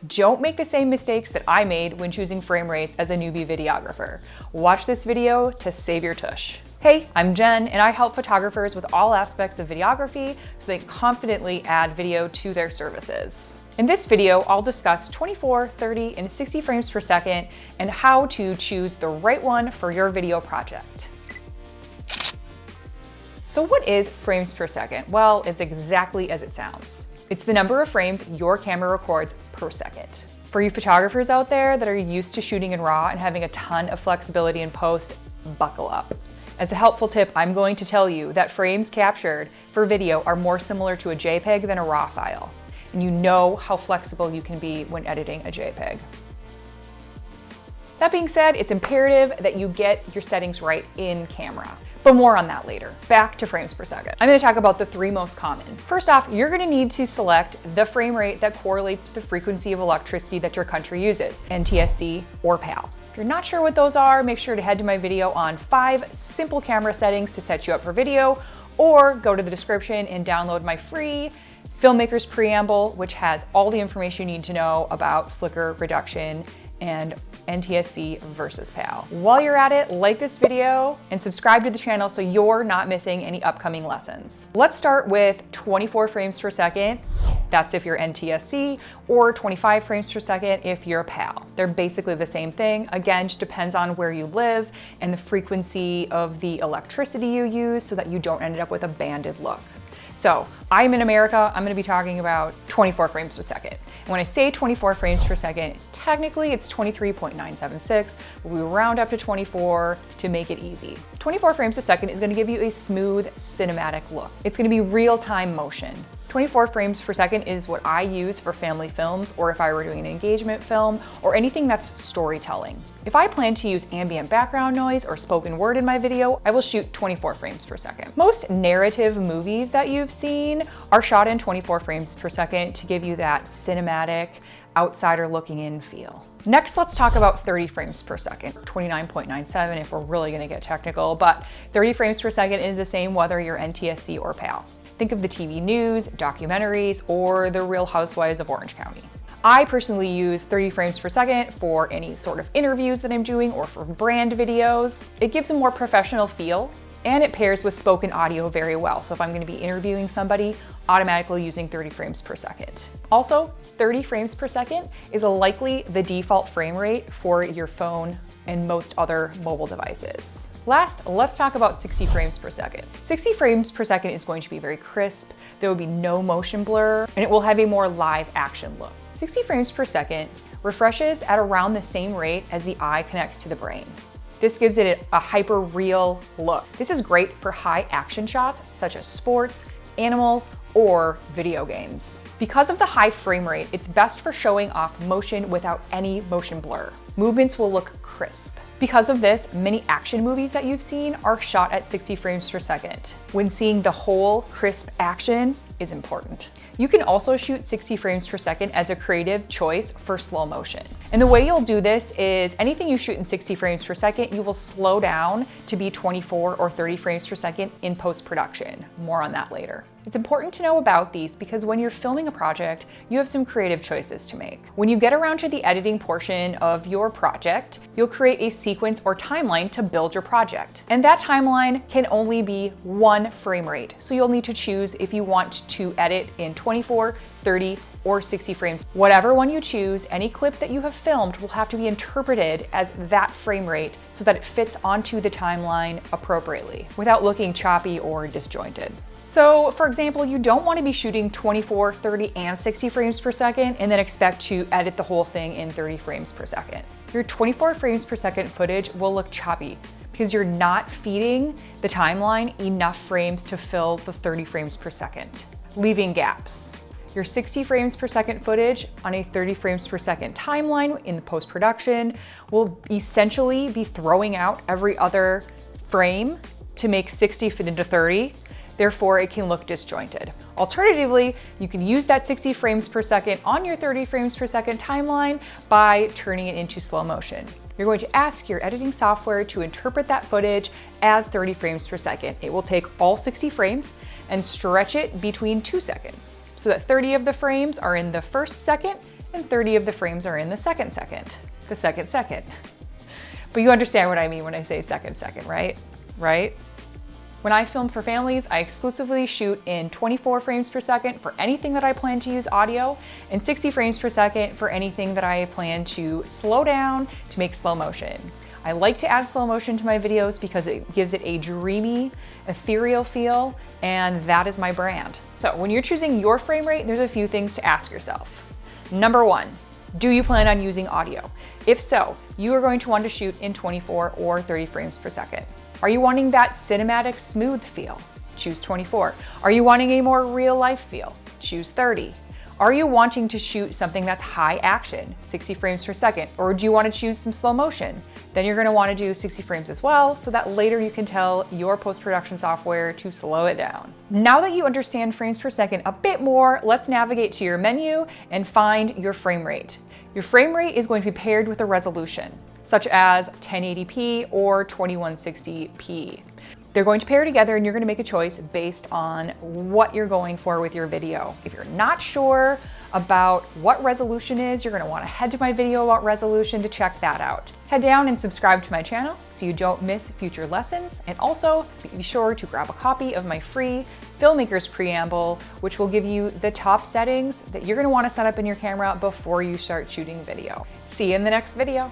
Don't make the same mistakes that I made when choosing frame rates as a newbie videographer. Watch this video to save your tush. Hey, I'm Jen, and I help photographers with all aspects of videography so they can confidently add video to their services. In this video, I'll discuss 24, 30, and 60 frames per second and how to choose the right one for your video project. So what is frames per second? Well, it's exactly as it sounds. It's the number of frames your camera records per second. For you photographers out there that are used to shooting in RAW and having a ton of flexibility in post, buckle up. As a helpful tip, I'm going to tell you that frames captured for video are more similar to a JPEG than a RAW file. And you know how flexible you can be when editing a JPEG. That being said, it's imperative that you get your settings right in camera. But more on that later. Back to frames per second. I'm gonna talk about the three most common. First off, you're gonna need to select the frame rate that correlates to the frequency of electricity that your country uses, NTSC or PAL. If you're not sure what those are, make sure to head to my video on 5 simple camera settings to set you up for video, or go to the description and download my free Filmmaker's Preamble, which has all the information you need to know about flicker reduction and NTSC versus PAL. While you're at it, like this video and subscribe to the channel so you're not missing any upcoming lessons. Let's start with 24 frames per second. That's if you're NTSC, or 25 frames per second if you're PAL. They're basically the same thing. Again, just depends on where you live and the frequency of the electricity you use so that you don't end up with a banded look. So I'm in America, I'm gonna be talking about 24 frames per second. And when I say 24 frames per second, technically it's 23.976, but we round up to 24 to make it easy. 24 frames a second is gonna give you a smooth cinematic look. It's gonna be real-time motion. 24 frames per second is what I use for family films, or if I were doing an engagement film, or anything that's storytelling. If I plan to use ambient background noise or spoken word in my video, I will shoot 24 frames per second. Most narrative movies that you've seen are shot in 24 frames per second to give you that cinematic, outsider looking in feel. Next, let's talk about 30 frames per second, 29.97 if we're really gonna get technical, but 30 frames per second is the same whether you're NTSC or PAL. Think of the TV news, documentaries, or the Real Housewives of Orange County. I personally use 30 frames per second for any sort of interviews that I'm doing or for brand videos. It gives a more professional feel, and it pairs with spoken audio very well. So if I'm gonna be interviewing somebody, automatically using 30 frames per second. Also, 30 frames per second is likely the default frame rate for your phone and most other mobile devices. Last, let's talk about 60 frames per second. 60 frames per second is going to be very crisp, there will be no motion blur, and it will have a more live action look. 60 frames per second refreshes at around the same rate as the eye connects to the brain. This gives it a hyper-real look. This is great for high action shots such as sports, animals, or video games. Because of the high frame rate, it's best for showing off motion without any motion blur. Movements will look crisp. Because of this, many action movies that you've seen are shot at 60 frames per second. When seeing the whole crisp action is important. You can also shoot 60 frames per second as a creative choice for slow motion. And the way you'll do this is anything you shoot in 60 frames per second, you will slow down to be 24 or 30 frames per second in post-production. More on that later. It's important to know about these because when you're filming a project, you have some creative choices to make. When you get around to the editing portion of your project, you'll create a sequence or timeline to build your project. And that timeline can only be one frame rate. So you'll need to choose if you want to edit in 24, 30, or 60 frames. Whatever one you choose, any clip that you have filmed will have to be interpreted as that frame rate so that it fits onto the timeline appropriately without looking choppy or disjointed. So for example, you don't want to be shooting 24, 30, and 60 frames per second and then expect to edit the whole thing in 30 frames per second. Your 24 frames per second footage will look choppy because you're not feeding the timeline enough frames to fill the 30 frames per second, leaving gaps. Your 60 frames per second footage on a 30 frames per second timeline in the post-production will essentially be throwing out every other frame to make 60 fit into 30. Therefore, it can look disjointed. Alternatively, you can use that 60 frames per second on your 30 frames per second timeline by turning it into slow motion. You're going to ask your editing software to interpret that footage as 30 frames per second. It will take all 60 frames and stretch it between 2 seconds so that 30 of the frames are in the first second and 30 of the frames are in the second second. But you understand what I mean when I say second, right? Right? When I film for families, I exclusively shoot in 24 frames per second for anything that I plan to use audio, and 60 frames per second for anything that I plan to slow down to make slow motion. I like to add slow motion to my videos because it gives it a dreamy, ethereal feel, and that is my brand. So when you're choosing your frame rate, there's a few things to ask yourself. Number one, do you plan on using audio? If so, you are going to want to shoot in 24 or 30 frames per second. Are you wanting that cinematic smooth feel? Choose 24. Are you wanting a more real life feel? Choose 30. Are you wanting to shoot something that's high action, 60 frames per second, or do you want to choose some slow motion? Then you're going to want to do 60 frames as well, so that later you can tell your post-production software to slow it down. Now that you understand frames per second a bit more, let's navigate to your menu and find your frame rate. Your frame rate is going to be paired with a resolution, such as 1080p or 2160p. They're going to pair together and you're going to make a choice based on what you're going for with your video. If you're not sure about what resolution is, you're going to want to head to my video about resolution to check that out. Head down and subscribe to my channel so you don't miss future lessons, and also be sure to grab a copy of my free Filmmaker's Preamble, which will give you the top settings that you're going to want to set up in your camera before you start shooting video. See you in the next video.